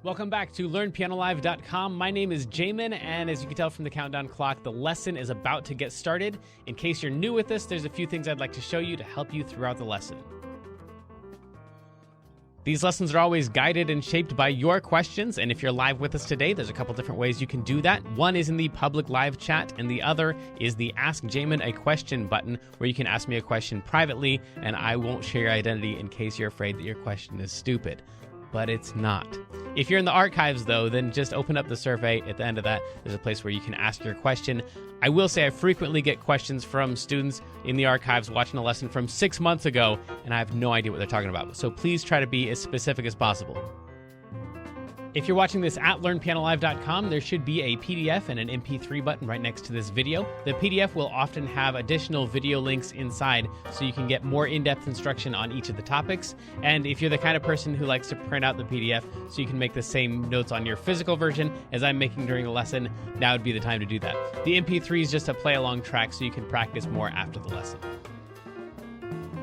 Welcome back to LearnPianoLive.com. My name is Jamin, and as you can tell from the countdown clock, the lesson is about to get started. In case you're new with this, there's a few things I'd like to show you to help you throughout the lesson. These lessons are always guided and shaped by your questions, and if you're live with us today, there's a couple different ways you can do that. One is in the public live chat, and the other is the Ask Jamin a Question button, where you can ask me a question privately, and I won't share your identity in case you're afraid that your question is stupid. But it's not. If you're in the archives, though, then just open up the survey. At the end of that, there's a place where you can ask your question. I will say I frequently get questions from students in the archives watching a lesson from 6 months ago, and I have no idea what they're talking about. So please try to be as specific as possible. If you're watching this at LearnPianoLive.com, there should be a PDF and an MP3 button right next to this video. The PDF will often have additional video links inside so you can get more in-depth instruction on each of the topics. And if you're the kind of person who likes to print out the PDF so you can make the same notes on your physical version as I'm making during the lesson, now would be the time to do that. The MP3 is just a play-along track so you can practice more after the lesson.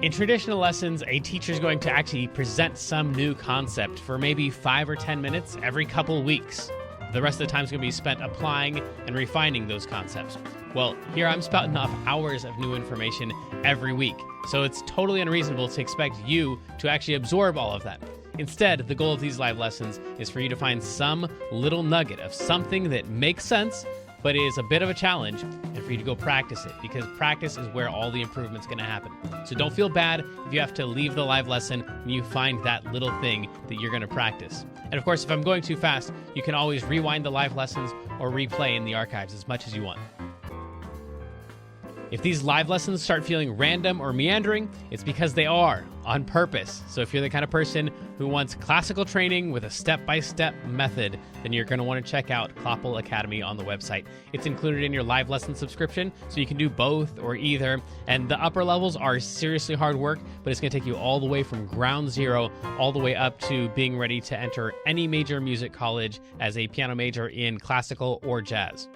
In traditional lessons, a teacher is going to actually present some new concept for maybe 5 or 10 minutes every couple weeks. The rest of the time is going to be spent applying and refining those concepts. Well, here I'm spouting off hours of new information every week, so it's totally unreasonable to expect you to actually absorb all of that. Instead, the goal of these live lessons is for you to find some little nugget of something that makes sense, but is a bit of a challenge, and for you to go practice it, because practice is where all the improvement's going to happen. So don't feel bad if you have to leave the live lesson and you find that little thing that you're going to practice. And of course, if I'm going too fast, you can always rewind the live lessons or replay in the archives as much as you want. If these live lessons start feeling random or meandering, it's because they are, on purpose. So if you're the kind of person who wants classical training with a step-by-step method, then you're going to want to check out Kloppel Academy on the website. It's included in your live lesson subscription, so you can do both or either. And the upper levels are seriously hard work, but it's going to take you all the way from ground zero, all the way up to being ready to enter any major music college as a piano major in classical or jazz.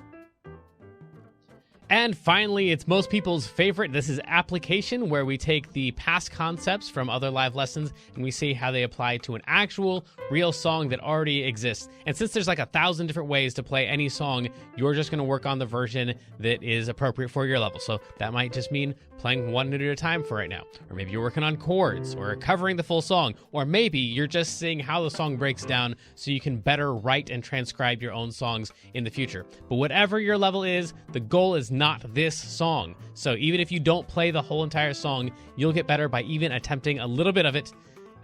And finally, it's most people's favorite. This is application, where we take the past concepts from other live lessons and we see how they apply to an actual, real song that already exists. And since there's like 1,000 different ways to play any song, you're just going to work on the version that is appropriate for your level. So that might just mean playing one note at a time for right now. Or maybe you're working on chords or covering the full song. Or maybe you're just seeing how the song breaks down so you can better write and transcribe your own songs in the future. But whatever your level is, the goal is not this song. So even if you don't play the whole entire song, you'll get better by even attempting a little bit of it,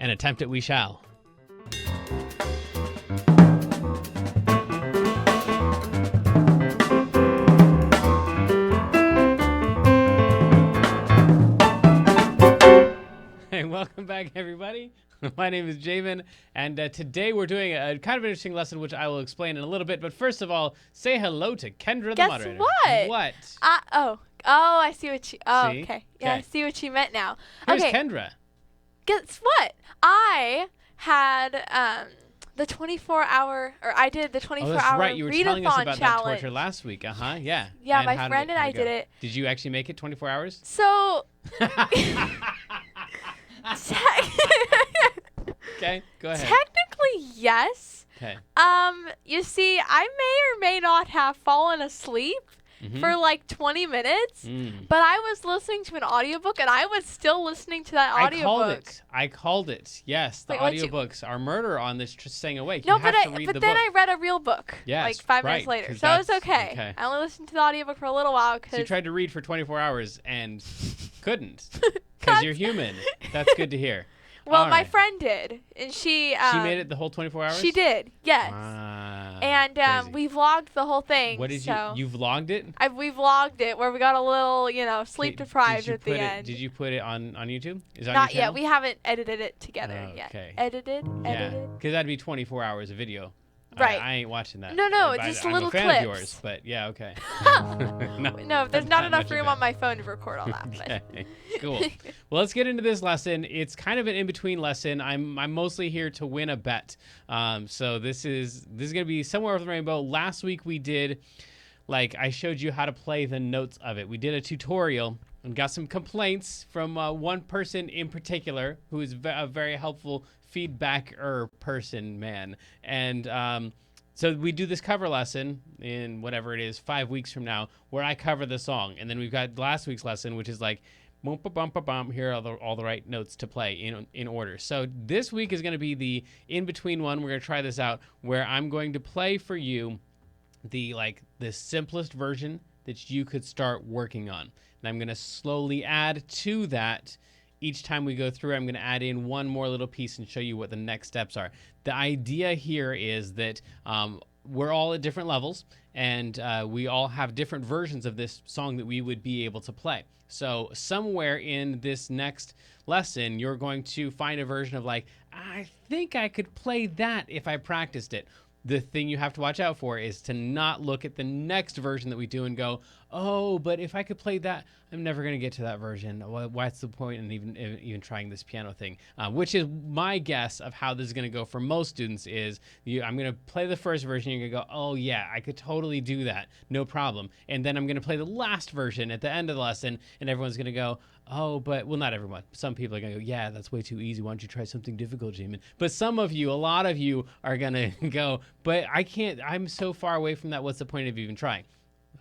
and attempt it we shall. Hey, welcome back, everybody. My name is Jamin, and today we're doing a kind of interesting lesson, which I will explain in a little bit. But first of all, say hello to Kendra, the moderator. Guess what? What? Oh, I see what you. Oh, See? okay. Yeah, I see what you meant now. Here's Okay. Kendra. Guess what? I had the 24-hour, or I did the 24-hour Oh, that's right. You were telling us about that challenge. torture last week. Yeah. Yeah, And my how friend and I how'd it go? did it. Did you actually make it 24 hours? So. Okay, go ahead. Technically, yes. Okay. You see, I may or may not have fallen asleep for like 20 minutes, but I was listening to an audiobook and I was still listening to that audiobook. I called it. Yes, the Wait, what'd you- audiobooks are murder on this staying awake. No, you have to read but the then book. I read a real book Yes, like 5 right, minutes later, 'cause so it was that's- okay. okay. I only listened to the audiobook for a little while So you because tried to read for 24 hours and couldn't because you're human. That's good to hear. well, All my right. friend did, and she made it the whole 24 hours? She did, yes. Wow, And crazy. we vlogged the whole thing. What did so you vlogged it? we vlogged it where we got a little, sleep deprived Did you at the put it- end. Did you put it on YouTube? Is it on Not your yet. channel? We haven't edited it together yet. Okay. Edited. Yeah, because that'd be 24 hours of video. Right. I ain't watching that. No, I- just I'm little a fan clips. of yours, but yeah, okay. No, there's not enough room on my phone to record all that. Okay, cool. Well, let's get into this lesson. It's kind of an in-between lesson. I'm mostly here to win a bet. So this is gonna be somewhere over the rainbow. Last week we did, I showed you how to play the notes of it. We did a tutorial and got some complaints from one person in particular who is a very helpful feedbacker person, man. And so we do this cover lesson in whatever it is, 5 weeks from now, where I cover the song. And then we've got last week's lesson, which is like, bum, ba, bum, ba, bum, here are all the right notes to play in order. So this week is going to be the in-between one. We're going to try this out where I'm going to play for you the simplest version that you could start working on. And I'm going to slowly add to that. Each time we go through, I'm going to add in one more little piece and show you what the next steps are. The idea here is that we're all at different levels, and we all have different versions of this song that we would be able to play. So somewhere in this next lesson, you're going to find a version of like, I think I could play that if I practiced it. The thing you have to watch out for is to not look at the next version that we do and go, oh, but if I could play that, I'm never going to get to that version. What's the point in even trying this piano thing? Which is my guess of how this is going to go for most students is I'm going to play the first version. You're going to go, oh, yeah, I could totally do that. No problem. And then I'm going to play the last version at the end of the lesson, and everyone's going to go, oh, but, well, not everyone. Some people are going to go, yeah, that's way too easy. Why don't you try something difficult, Jamin? But some of you, a lot of you are going to go, but I can't, I'm so far away from that. What's the point of even trying?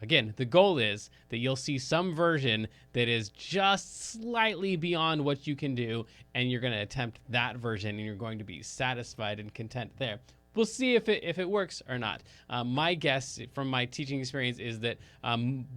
Again, the goal is that you'll see some version that is just slightly beyond what you can do, and you're going to attempt that version, and you're going to be satisfied and content there. We'll see if it works or not. My guess from my teaching experience is that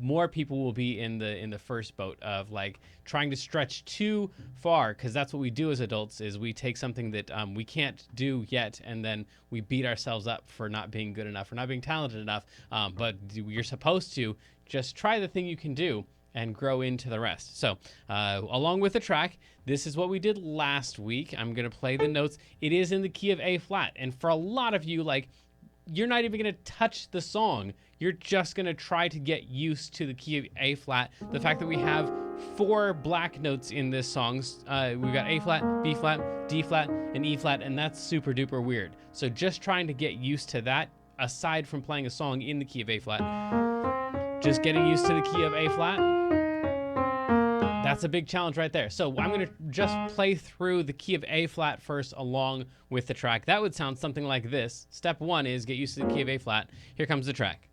more people will be in the first boat of like trying to stretch too far, because that's what we do as adults is we take something that we can't do yet, and then we beat ourselves up for not being good enough, for not being talented enough. But you're supposed to just try the thing you can do and grow into the rest. So along with the track, this is what we did last week. I'm going to play the notes. It is in the key of A flat. And for a lot of you, like, you're not even going to touch the song. You're just going to try to get used to the key of A flat. The fact that we have 4 black notes in this song. We've got A flat, B flat, D flat, and E flat, and that's super duper weird. So just trying to get used to that, aside from playing a song in the key of A flat, just getting used to the key of A flat, that's a big challenge right there. So I'm going to just play through the key of A flat first along with the track. That would sound something like this. Step 1 is get used to the key of A flat. Here comes the track.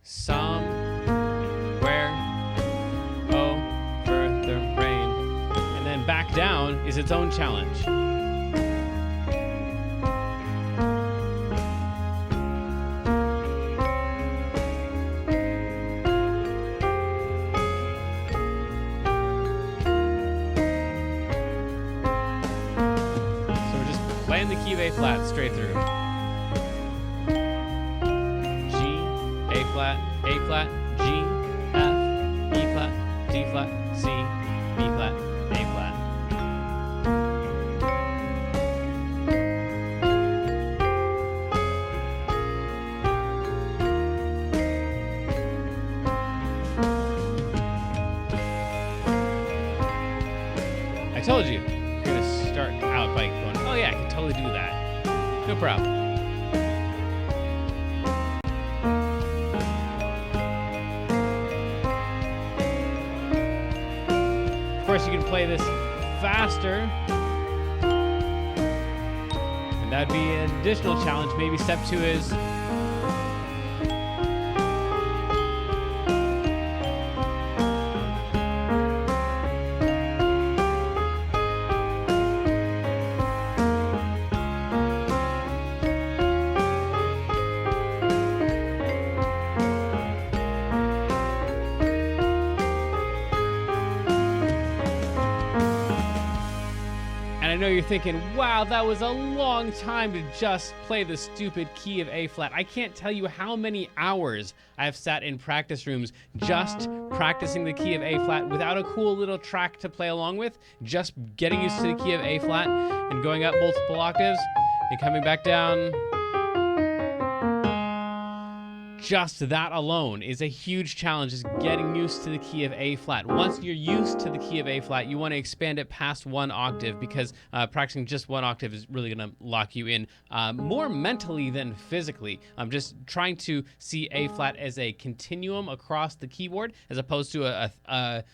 Somewhere over the rain. And then back down is its own challenge. Playing the key of A flat straight through. G, A flat, G, F, E flat, D flat, C, B flat, A flat. I told you. Start out by going, oh yeah, I can totally do that. No problem. Of course, you can play this faster. And that'd be an additional challenge. Maybe step 2 is I know you're thinking, wow, that was a long time to just play the stupid key of A flat. I can't tell you how many hours I've sat in practice rooms just practicing the key of A flat without a cool little track to play along with, just getting used to the key of A flat and going up multiple octaves and coming back down. just that alone is a huge challenge, is getting used to the key of A flat. Once you're used to the key of A flat, you want to expand it past 1 octave, because practicing just 1 octave is really going to lock you in more mentally than physically. I'm just trying to see A flat as a continuum across the keyboard, as opposed to a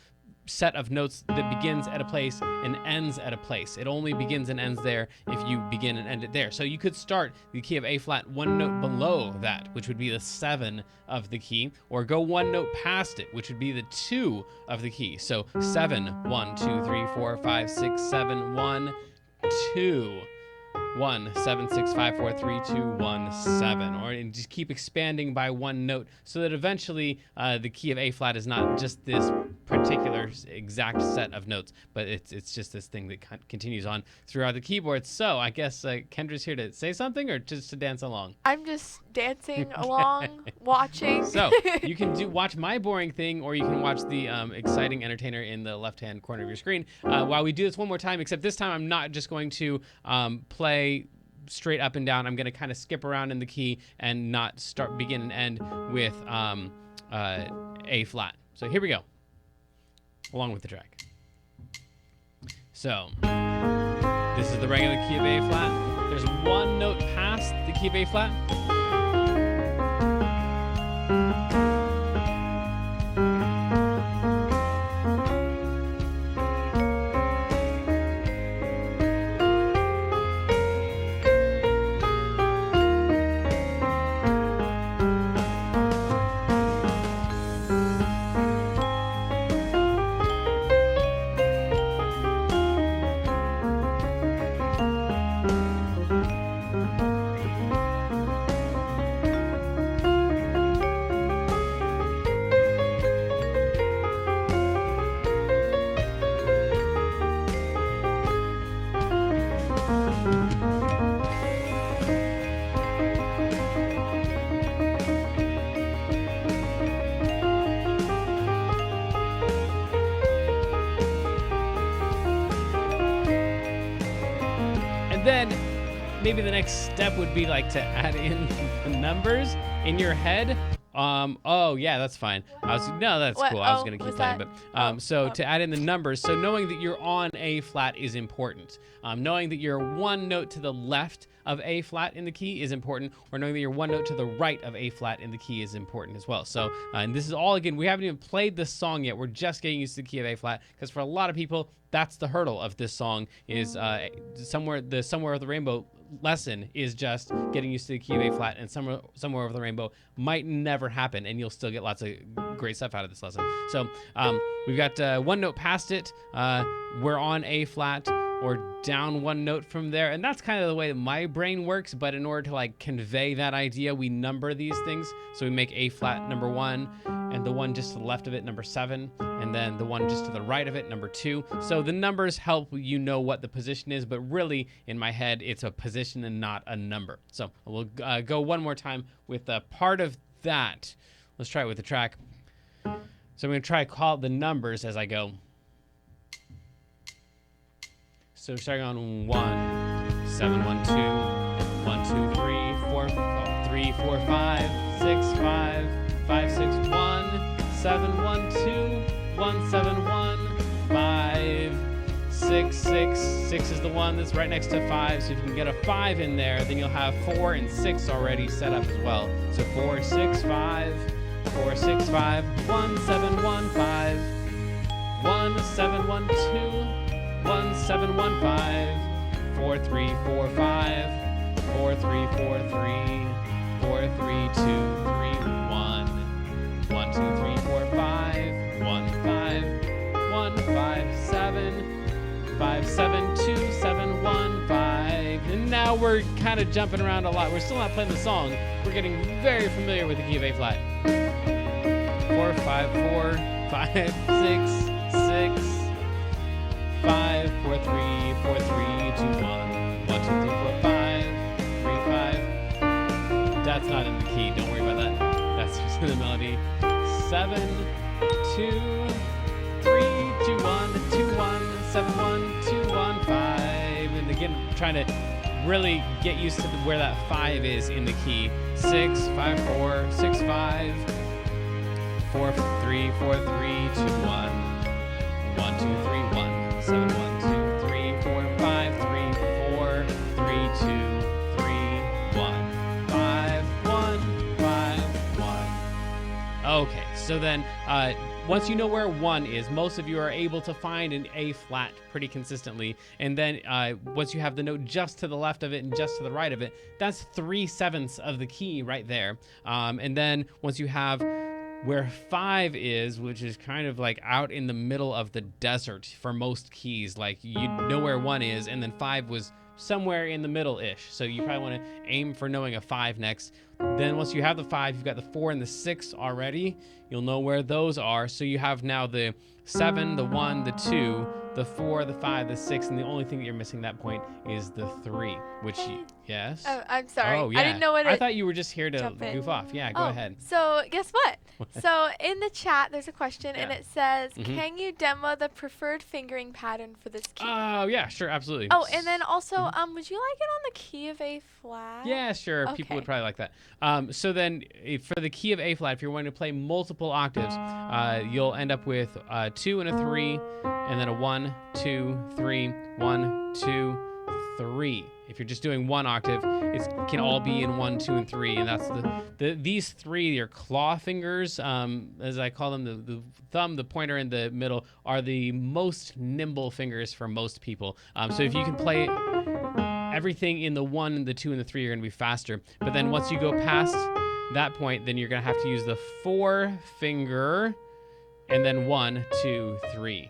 set of notes that begins at a place and ends at a place. It only begins and ends there if you begin and end it there. So you could start the key of A flat 1 note below that, which would be the 7 of the key, or go 1 note past it, which would be the 2 of the key. So 7, 1, 2, 3, 4, 5, 6, 7, 1, 2. 1, 7, 6, 5, 4, 3, 2, 1, 7, and just keep expanding by 1 note, so that eventually the key of A flat is not just this particular exact set of notes, but it's just this thing that continues on throughout the keyboard. So I guess Kendra's here to say something, or just to dance along? I'm just dancing along, watching. So you can watch my boring thing, or you can watch the exciting entertainer in the left-hand corner of your screen while we do this one more time, except this time I'm not just going to play straight up and down. I'm going to kind of skip around in the key and not begin and end with A flat. So here we go, along with the track. So this is the regular key of A flat. There's 1 note past the key of A flat. Then maybe the next step would be like to add in the numbers in your head. Oh yeah, that's fine. That's cool. I was gonna keep playing, but to add in the numbers, so knowing that you're on A flat is important. Knowing that you're 1 note to the left of A flat in the key is important, or knowing that you're 1 note to the right of A flat in the key is important as well. So, and this is all, again, we haven't even played this song yet. We're just getting used to the key of A flat, because for a lot of people, that's the hurdle of this song, is Somewhere Over the Rainbow lesson is just getting used to the key of A flat, and Somewhere Over the Rainbow might never happen, and you'll still get lots of great stuff out of this lesson. So we've got 1 note past it. We're on A flat, or down 1 note from there, and that's kind of the way that my brain works. But in order to like convey that idea, we number these things. So we make A flat number 1, and the one just to the left of it number 7, and then the one just to the right of it number 2. So the numbers help you know what the position is, but really in my head it's a position and not a number. So we'll go one more time with a part of that. Let's try it with the track. So I'm going to try to call the numbers as I go. So starting on 1, 7, 1, 2, 1, 2, 3, 4, 3, 4, 5, 6, 5, 5, 6, 1, 7, 1, 2, 1, 7, 1, 5, 6, 6. 6 is the one that's right next to 5. So if you can get a 5 in there, then you'll have 4 and 6 already set up as well. So 4, 6, 5, 4, 6, 5, 1, 7, 1, 5, 1, 7, 1, 2. 1, 7, 1, 5, 4, 3, 4, 5, 4, 3, 4, 3, 4, 3, 2, 3, 1, 1, 2, 3, 4, 5, 1, 5, 1, 5, 7, 5, 7, 2, 7, 1, 5. And now we're kind of jumping around a lot. We're still not playing the song. We're getting very familiar with the key of A flat. 4, 5, 4, 5, 6, 6. 5, 4, 3, 4, 3, 2, 1, 1, 2, 3, 4, 5, 3, 5. That's not in the key. Don't worry about that. That's just in the melody. 7, 2, 3, 2, 1, 2, 1, 7, 1, 2, 1, 5. And again, trying to really get used to where that 5 is in the key. 6, 5, 4, 6, 5, 4, 3, 4, 3, 2, 1, 1, 2, 3, 1, 7, 1, 2, 3, 4, 5, 3, 4, 3, 2, 3, 1, 5, 1, 5, 1. Okay, so then once you know where 1 is, most of you are able to find an A flat pretty consistently. And then once you have the note just to the left of it and just to the right of it, that's 3/7 of the key right there. And then once you have where 5 is, which is kind of like out in the middle of the desert for most keys, like you know where 1 is, and then 5 was somewhere in the middle-ish. So you probably want to aim for knowing a 5 next. Then once you have the 5, you've got the 4 and the 6 already. You'll know where those are. So you have now the 7, the 1, the 2, the 4, the 5, the 6, and the only thing that you're missing at that point is the 3, which yes? Oh, I'm sorry. Oh, yeah. I didn't know what I thought you were just here to goof off. Yeah, go ahead. So guess what? So in the chat, there's a question, and it says, can you demo the preferred fingering pattern for this key? Oh, yeah, sure, absolutely. Oh, and then also, would you like it on the key of A flat? Yeah, sure. Okay. People would probably like that. So then for the key of A flat, if you're wanting to play multiple octaves, you'll end up with 2 and a 3, and then a 1, 2, 3, 1, 2, 3. If you're just doing one octave, it can all be in 1, 2, and 3, and that's these 3, your claw fingers, as I call them, the thumb, the pointer, and the middle, are the most nimble fingers for most people. So if you can play everything in the 1, and the 2, and the 3, you're gonna be faster. But then once you go past that point, then you're gonna have to use the 4 finger, and then 1, 2, 3.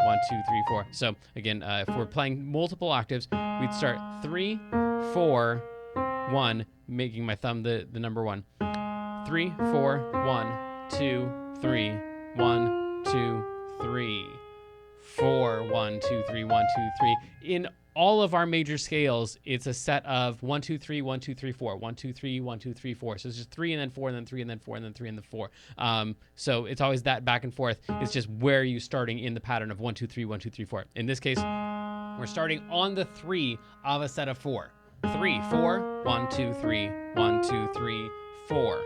1, 2, 3, 4. So again, if we're playing multiple octaves, we'd start 3, 4, 1, making my thumb the number 1. 3, 4, 1, 2, 3, 1, 2, 3, 4, 1, 2, 3, 1, 2, 3. In all of our major scales, it's a set of 1, 2, 3, 1, 2, 3, 4, 1, 2, 3, 1, 2, 3, 4. So it's just 3 and then 4 and then 3 and then 4 and then 3 and then 4. So it's always that back and forth. It's just where are you starting in the pattern of 1, 2, 3, 1, 2, 3, 4. In this case, we're starting on the 3 of a set of 4. 3, 4, 1, 2, 3, 1, 2, 3, 4.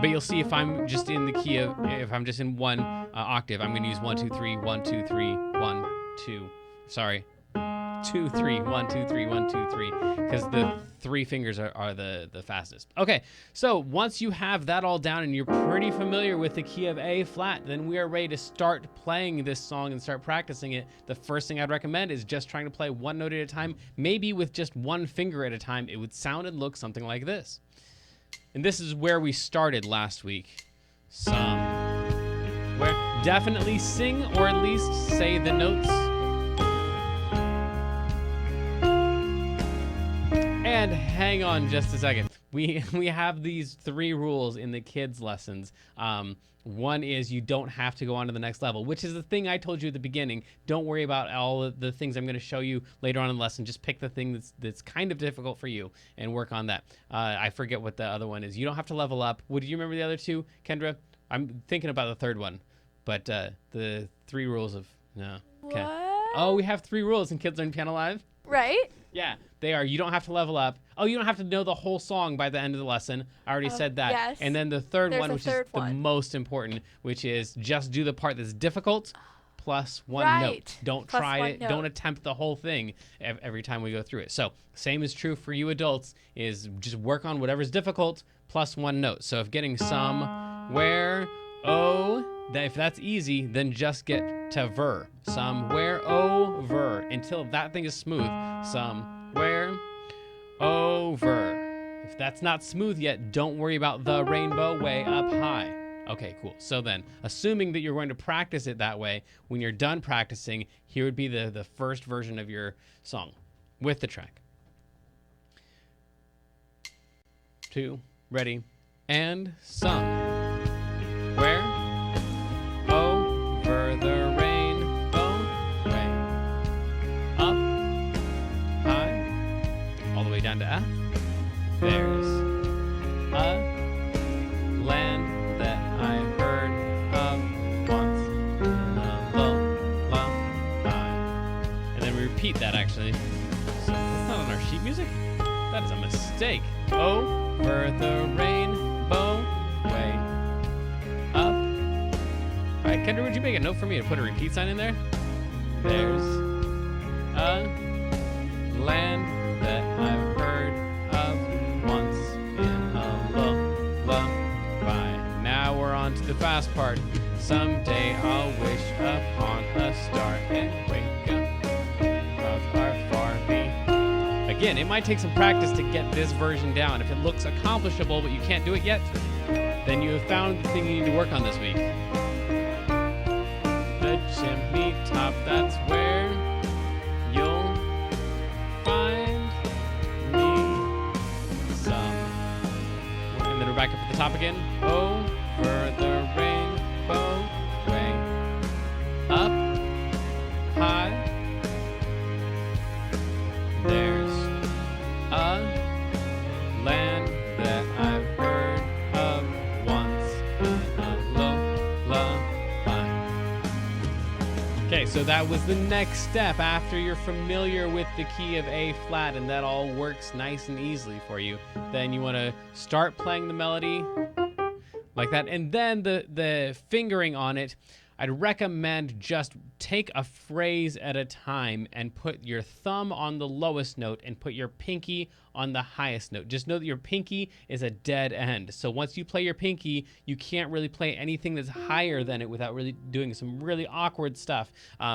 But you'll see if I'm just in the key of, if I'm just in one octave, I'm going to use 1, 2, 3, 1, 2, 3, 1, 2, sorry, 2, 3, 1, 2, 3, 1, 2, 3, because the 3 fingers are the fastest. Okay, so once you have that all down and you're pretty familiar with the key of A flat, then we are ready to start playing this song and start practicing it. The first thing I'd recommend is just trying to play one note at a time, maybe with just one finger at a time. It would sound and look something like this. And this is where we started last week. Where definitely sing or at least say the notes. And hang on just a second. We have these 3 rules in the kids' lessons. One is you don't have to go on to the next level, which is the thing I told you at the beginning. Don't worry about all of the things I'm going to show you later on in the lesson. Just pick the thing that's kind of difficult for you and work on that. I forget what the other one is. You don't have to level up. Would you remember the other 2, Kendra? I'm thinking about the third one, but the 3 rules of no. Okay. What? Oh, we have 3 rules in Kids Learn Piano Live. Right? Yeah, they are. You don't have to level up. Oh, you don't have to know the whole song by the end of the lesson. I already said that. Yes. And then the third There's one, which is the most important, which is just do the part that's difficult plus one note. Don't Plus try one it. note. Don't attempt the whole thing every time we go through it. So same is true for you adults, is just work on whatever's difficult plus one note. So if getting some, where, oh, if that's easy, then just get to ver. Somewhere over until that thing is smooth. Somewhere over. If that's not smooth yet, don't worry about the rainbow way up high. Okay, cool. So then, assuming that you're going to practice it that way, when you're done practicing, here would be the first version of your song with the track. 2, ready, and somewhere over the rainbow way up high, all the way down to F. There's a land that I heard of once in a long, long time. And then we repeat that actually. So that's not on our sheet music. That is a mistake. Over the rainbow, way up. All right, Kendra, would you make a note for me to put a repeat sign in there? There's a land that I've heard of once in a lullaby. Now we're on to the fast part. Someday I'll wish upon a star and wake up of our far be. Again, it might take some practice to get this version down. If it looks accomplishable but you can't do it yet, then you have found the thing you need to work on this week. The chimney top, that's where you'll find me some. And then we're back up at the top again. Over the rainbow, way up high. There's a land that I've heard of once in a lullaby. Okay, so that was the next step after you're familiar with the key of A flat and that all works nice and easily for you. Then you want to start playing the melody like that, and then the fingering on it, I'd recommend just take a phrase at a time and put your thumb on the lowest note and put your pinky on the highest note. Just know that your pinky is a dead end. So once you play your pinky, you can't really play anything that's higher than it without really doing some really awkward stuff.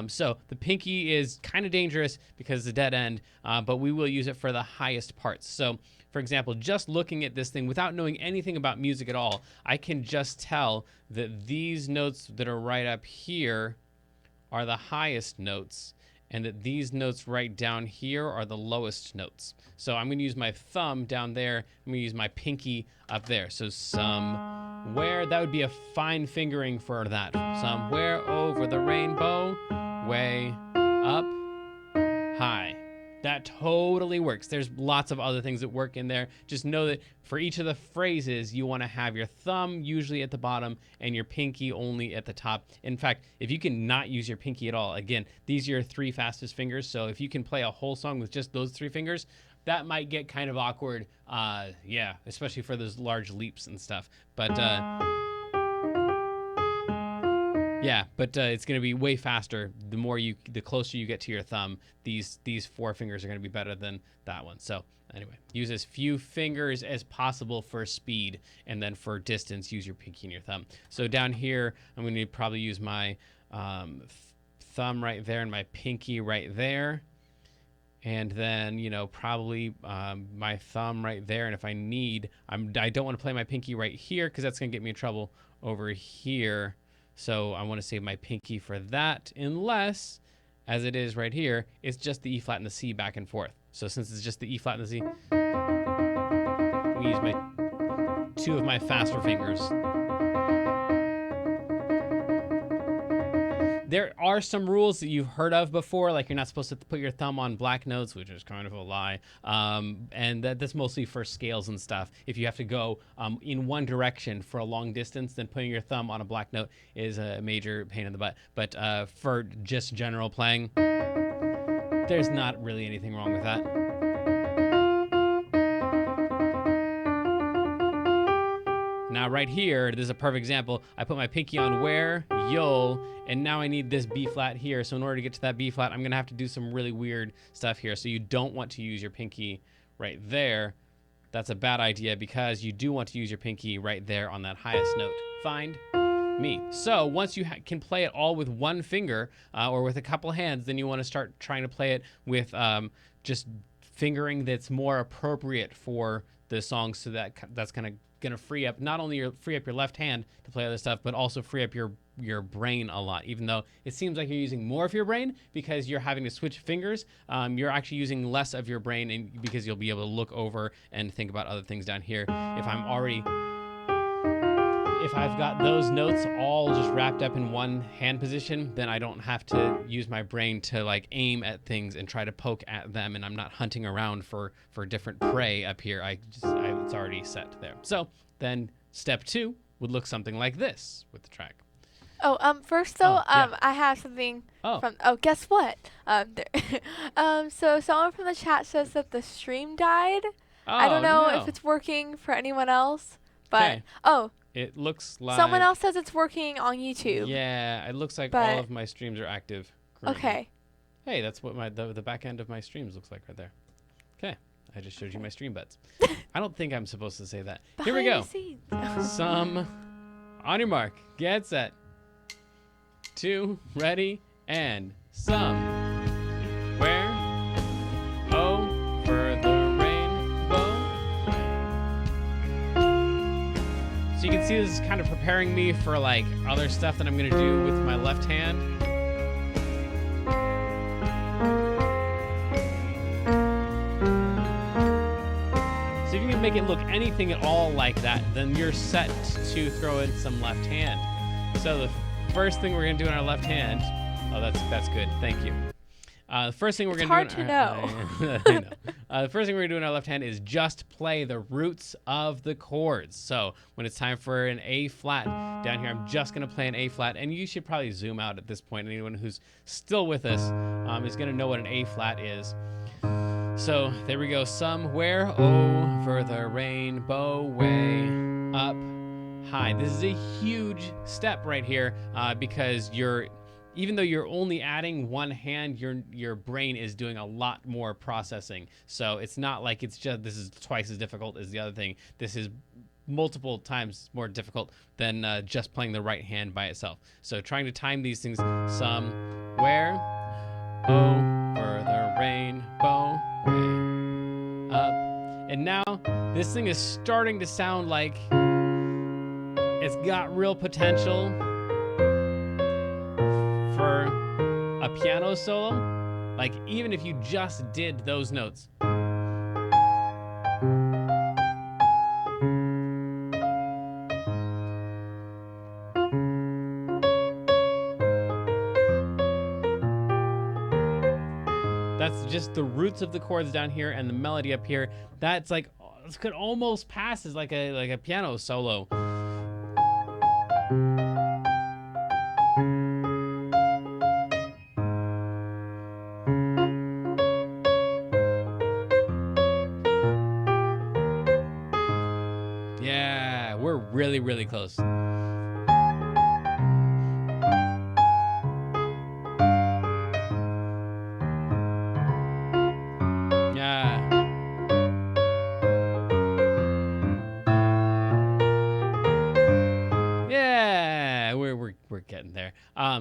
So the pinky is kind of dangerous because it's a dead end, but we will use it for the highest parts. So for example, just looking at this thing without knowing anything about music at all, I can just tell that these notes that are right up here are the highest notes, and that these notes right down here are the lowest notes. So I'm going to use my thumb down there. I'm going to use my pinky up there. So somewhere, that would be a fine fingering for that. Somewhere over the rainbow, way up high. That totally works. There's lots of other things that work in there. Just know that for each of the phrases, you want to have your thumb usually at the bottom and your pinky only at the top. In fact, if you can not use your pinky at all, again, these are your 3 fastest fingers. So if you can play a whole song with just those 3 fingers, that might get kind of awkward. Yeah, especially for those large leaps and stuff. But yeah, but it's going to be way faster. The closer you get to your thumb, these 4 fingers are going to be better than that one. So anyway, use as few fingers as possible for speed, and then for distance, use your pinky and your thumb. So down here, I'm going to probably use my thumb right there and my pinky right there. And then, probably my thumb right there. And if I need, I don't want to play my pinky right here because that's going to get me in trouble over here. So I want to save my pinky for that, unless, as it is right here, it's just the E flat and the C back and forth. So since it's just the E flat and the C, we use 2 of my faster fingers. There are some rules that you've heard of before, like you're not supposed to put your thumb on black notes, which is kind of a lie. And that's mostly for scales and stuff. If you have to go in one direction for a long distance, then putting your thumb on a black note is a major pain in the butt. But for just general playing, there's not really anything wrong with that. Now right here, this is a perfect example. I put my pinky on where, you'll, and now I need this B flat here. So in order to get to that B flat, I'm gonna have to do some really weird stuff here. So you don't want to use your pinky right there. That's a bad idea because you do want to use your pinky right there on that highest note. Find me. So once you can play it all with one finger or with a couple hands, then you want to start trying to play it with just fingering that's more appropriate for the song, so that's gonna free up not only your left hand to play other stuff, but also free up your brain a lot. Even though it seems like you're using more of your brain because you're having to switch fingers, you're actually using less of your brain, and because you'll be able to look over and think about other things down here. If I've got those notes all just wrapped up in one hand position, then I don't have to use my brain to like aim at things and try to poke at them, and I'm not hunting around for different prey up here. It's already set there. So then step 2 would look something like this with the track. First though, yeah. I have something guess what? So someone from the chat says that the stream died. I don't know no. if it's working for anyone else, but Okay. oh, It looks like someone else says it's working on YouTube. Yeah, it looks like But- all of my streams are active currently. Okay. Hey, that's what the back end of my streams looks like right there. Okay. I just showed you my stream butts. I don't think I'm supposed to say that. Here we go. Behind the scenes. Some on your mark, get set. 2, ready, and some. Where? Oh, for the rainbow. So you can see this is kind of preparing me for like other stuff that I'm gonna do with my left hand. So if you can make it look anything at all like that, then you're set to throw in some left hand. So the first thing we're gonna do in our left hand, oh, that's good, thank you. The first thing we're It's gonna do. hard to know. I know. The first thing we're gonna do in our left hand is just play the roots of the chords. So when it's time for an A flat down here, I'm just gonna play an A flat, and you should probably zoom out at this point. Anyone who's still with us is gonna know what an A flat is. So there we go. Somewhere over the rainbow, way up high. This is a huge step right here because even though you're only adding one hand, your brain is doing a lot more processing. So it's not like it's just this is twice as difficult as the other thing. This is multiple times more difficult than just playing the right hand by itself. So trying to time these things. Somewhere over the rainbow, way up. And now this thing is starting to sound like it's got real potential for a piano solo. Like even if you just did those notes. That's just the roots of the chords down here and the melody up here. That's like, this could almost pass as like a piano solo. Yeah, we're really, really close. We're getting there.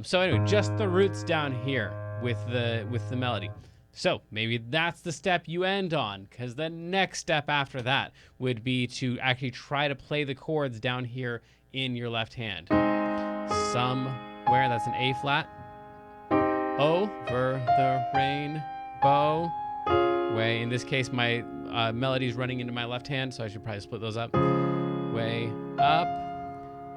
So anyway, just the roots down here with the melody. So maybe that's the step you end on, because the next step after that would be to actually try to play the chords down here in your left hand. Somewhere, that's an A flat. Over the rainbow way. In this case, my melody is running into my left hand, so I should probably split those up. Way up.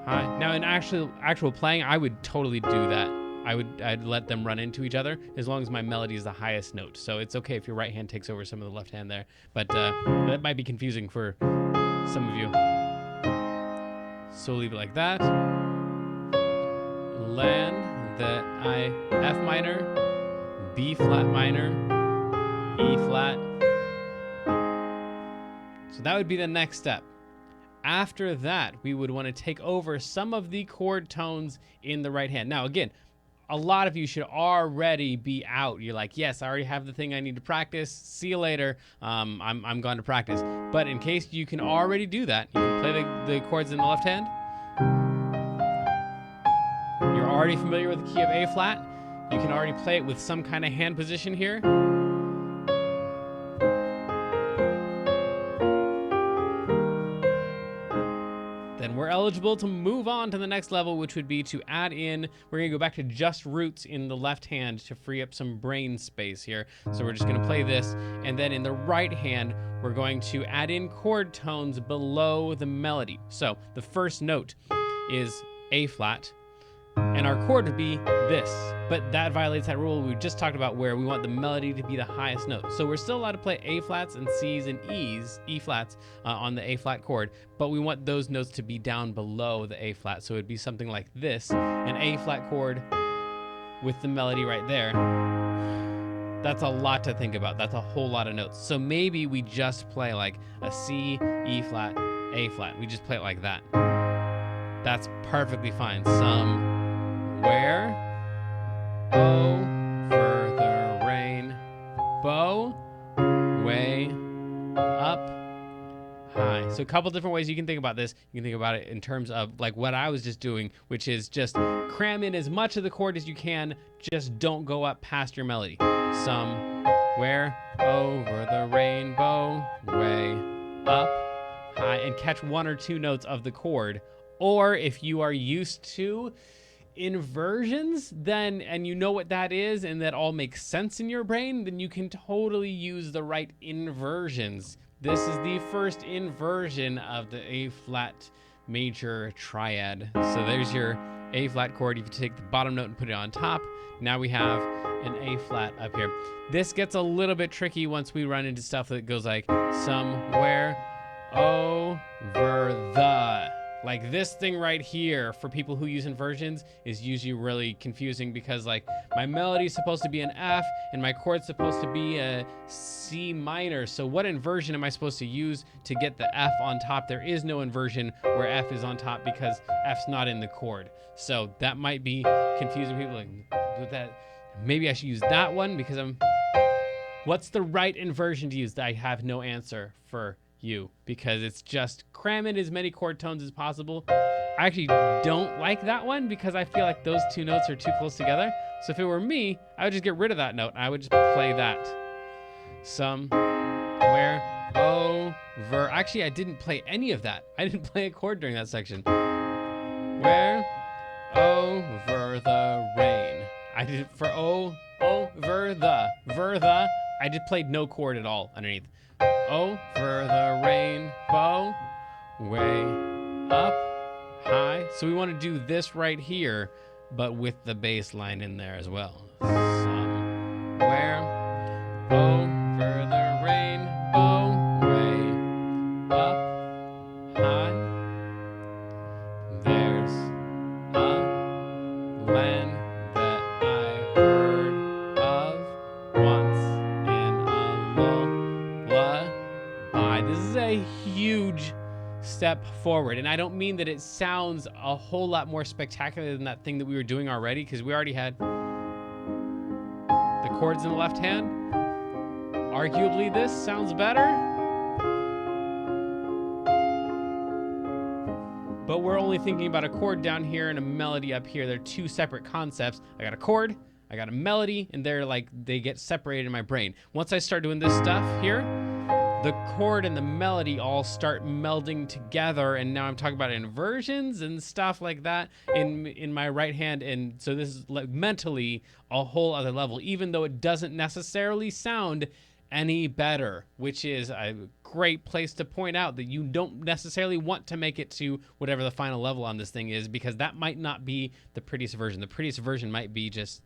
High. Now in actual playing, I would totally do that. I'd let them run into each other as long as my melody is the highest note. So it's okay if your right hand takes over some of the left hand there, but that might be confusing for some of you. So leave it like that. Land the F minor, B flat minor, E flat. So that would be the next step. After that, we would want to take over some of the chord tones in the right hand. Now, again, a lot of you should already be out. You're like, yes, I already have the thing I need to practice. See you later. I'm going to practice. But in case you can already do that, you can play the chords in the left hand. You're already familiar with the key of A flat. You can already play it with some kind of hand position here. Then we're eligible to move on to the next level, which would be to add in, we're gonna go back to just roots in the left hand to free up some brain space here. So we're just gonna play this, and then in the right hand, we're going to add in chord tones below the melody. So the first note is A flat, and our chord would be this, but that violates that rule we just talked about where we want the melody to be the highest note. So we're still allowed to play A flats and C's and E's, E flats on the A flat chord, but we want those notes to be down below the A flat. So it'd be something like this, an A flat chord with the melody right there. That's a lot to think about. That's a whole lot of notes. So maybe we just play like a C, E flat, A flat. We just play it like that. That's perfectly fine. Somewhere over the rain, bow, way up high. So a couple different ways you can think about this. You can think about it in terms of like what I was just doing, which is just cram in as much of the chord as you can. Just don't go up past your melody. Somewhere over the rainbow, way up high, and catch one or two notes of the chord. Or if you are used to inversions, then, and you know what that is, and that all makes sense in your brain, then you can totally use the right inversions. This is the first inversion of the A flat major triad. So there's your A flat chord. If you take the bottom note and put it on top, now we have an A flat up here. This gets a little bit tricky once we run into stuff that goes like somewhere over the. Like this thing right here, for people who use inversions, is usually really confusing because like my melody is supposed to be an F and my chord's supposed to be a C minor. So what inversion am I supposed to use to get the F on top? There is no inversion where F is on top because F's not in the chord. So that might be confusing people. Like, with that, maybe I should use that one because what's the right inversion to use? I have no answer for you because it's just cram in as many chord tones as possible. I actually don't like that one because I feel like those two notes are too close together. So if it were me, I would just get rid of that note and I would just play that. Somewhere over. Actually, I didn't play any of that. I didn't play a chord during that section. Where over the rain. I did it for over the. I just played no chord at all underneath. Over the rainbow, way up high. So we want to do this right here, but with the bass line in there as well. Somewhere over the rainbow, way up high. There's a land that I heard of once in a lullaby. This is a huge step forward, and I don't mean that it sounds a whole lot more spectacular than that thing that we were doing already, because we already had the chords in the left hand. Arguably this sounds better, but we're only thinking about a chord down here and a melody up here. They're two separate concepts. I got a chord, I got a melody, and they get separated in my brain. Once I start doing this stuff here, the chord and the melody all start melding together, and now I'm talking about inversions and stuff like that in my right hand, and so this is like mentally a whole other level, even though it doesn't necessarily sound any better, which is a great place to point out that you don't necessarily want to make it to whatever the final level on this thing is, because that might not be the prettiest version. The prettiest version might be just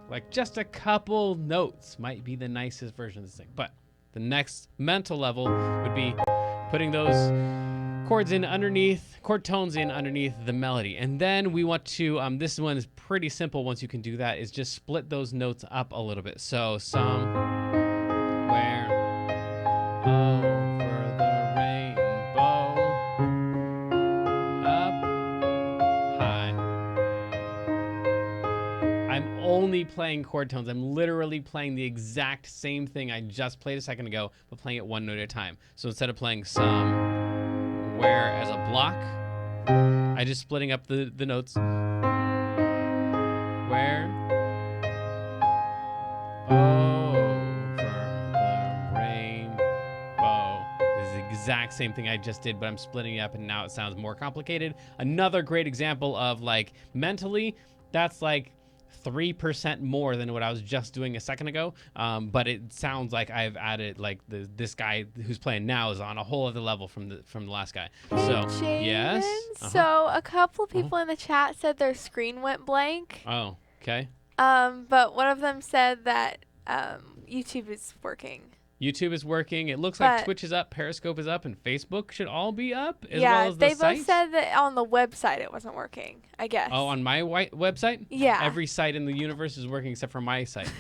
like just a couple notes might be the nicest version of this thing. But the next mental level would be putting those chord tones in underneath the melody. And then we want to, this one is pretty simple once you can do that, is just split those notes up a little bit. So somewhere over the rainbow, up high. I'm only playing chord tones. I'm literally playing the exact same thing I just played a second ago, but playing it one note at a time. So instead of playing somewhere as a block, I just splitting up the notes. Where over the rainbow. This is the exact same thing I just did, but I'm splitting it up and now it sounds more complicated. Another great example of like mentally, that's like 3% more than what I was just doing a second ago, but it sounds like I've added like this guy who's playing now is on a whole other level from the last guy. Hey, so Jamin, yes. So a couple people in the chat said their screen went blank. Oh, okay. But one of them said that YouTube is working. YouTube is working. It looks like Twitch is up, Periscope is up, and Facebook should all be up as well as the site. They both said that on the website it wasn't working, I guess. Oh, on my website? Yeah. Every site in the universe is working except for my site.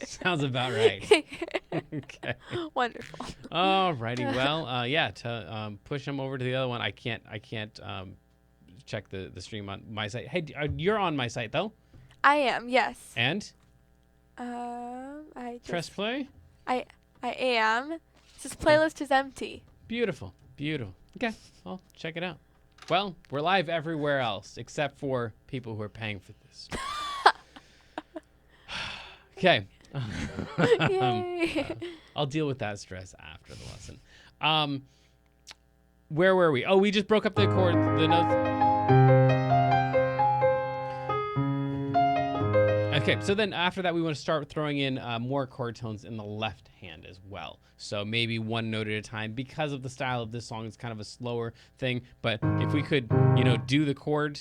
Sounds about right. Okay. Wonderful. Alrighty. Well, to push them over to the other one, I can't check the stream on my site. Hey, you're on my site though? I am, yes. And? I just... Press play? I am. It says playlist is empty. Beautiful. Beautiful. Okay. Well, check it out. Well, we're live everywhere else except for people who are paying for this. Okay. Yay. I'll deal with that stress after the lesson. Where were we? Oh, we just broke up the chord, the notes. Okay, so then after that, we want to start throwing in more chord tones in the left hand as well. So maybe one note at a time. Because of the style of this song, it's kind of a slower thing. But if we could, do the chord.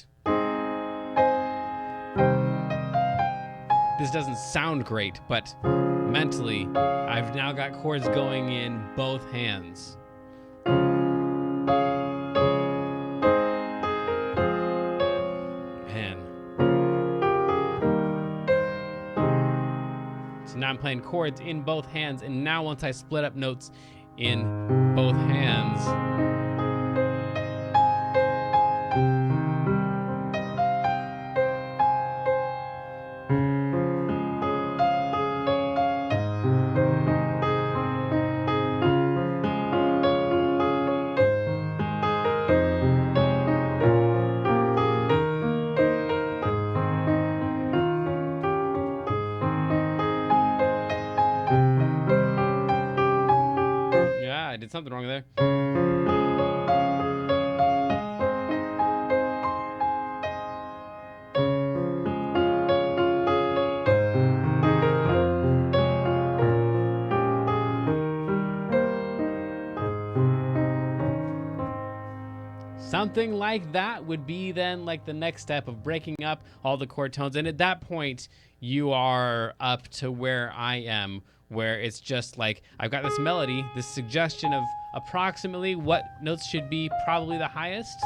This doesn't sound great, but mentally, I've now got chords going in both hands. Now I'm playing chords in both hands, and now once I split up notes in both hands, I did something wrong there. Something like that would be then like the next step of breaking up all the chord tones. And at that point, you are up to where I am, where it's just like, I've got this melody, this suggestion of approximately what notes should be probably the highest.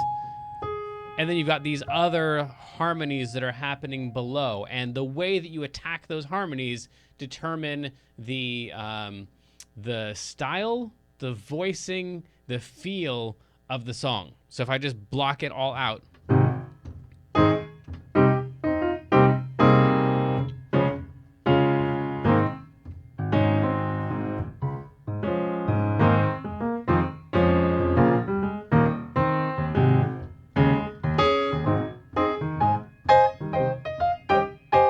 And then you've got these other harmonies that are happening below. And the way that you attack those harmonies determine the style, the voicing, the feel of the song. So if I just block it all out.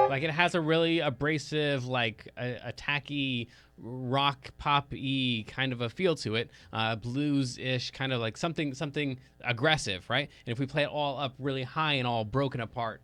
Like it has a really abrasive, like a tacky rock pop-y kind of a feel to it, blues-ish, kind of like something aggressive, right? And if we play it all up really high and all broken apart.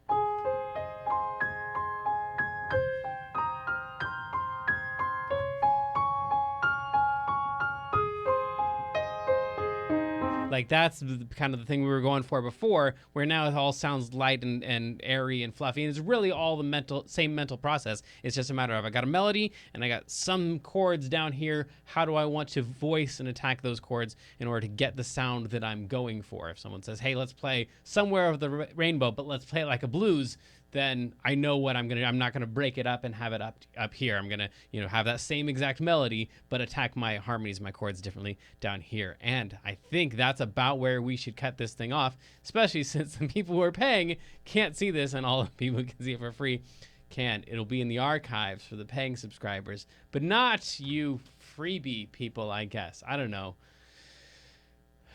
Like that's kind of the thing we were going for before, where now it all sounds light and airy and fluffy. And it's really all the same mental process. It's just a matter of I got a melody and I got some chords down here. How do I want to voice and attack those chords in order to get the sound that I'm going for? If someone says, hey, let's play Somewhere Over the Rainbow, but let's play it like a blues, then I know what I'm not gonna break it up and have it up here. I'm gonna, have that same exact melody, but attack my harmonies, my chords differently down here. And I think that's about where we should cut this thing off, especially since the people who are paying can't see this, and all the people who can see it for free can. It'll be in the archives for the paying subscribers, but not you freebie people, I guess. I don't know.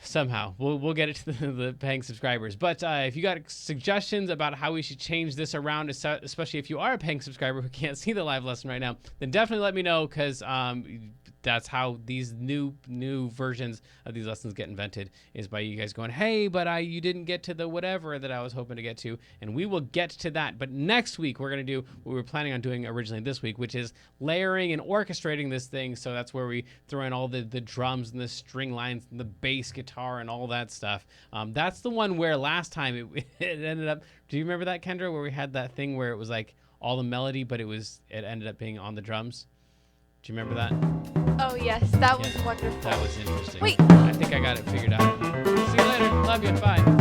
Somehow we'll get it to the paying subscribers. But if you got suggestions about how we should change this around, especially if you are a paying subscriber who can't see the live lesson right now, then definitely let me know, because that's how these new versions of these lessons get invented, is by you guys going, hey, but you didn't get to the whatever that I was hoping to get to. And we will get to that. But next week, we're going to do what we were planning on doing originally this week, which is layering and orchestrating this thing. So that's where we throw in all the drums and the string lines and the bass guitar and all that stuff. That's the one where last time it ended up, do you remember that, Kendra, where we had that thing where it was like all the melody, but it ended up being on the drums? Do you remember that? Oh, yes. That was wonderful. That was interesting. Wait. I think I got it figured out. See you later. Love you. Bye.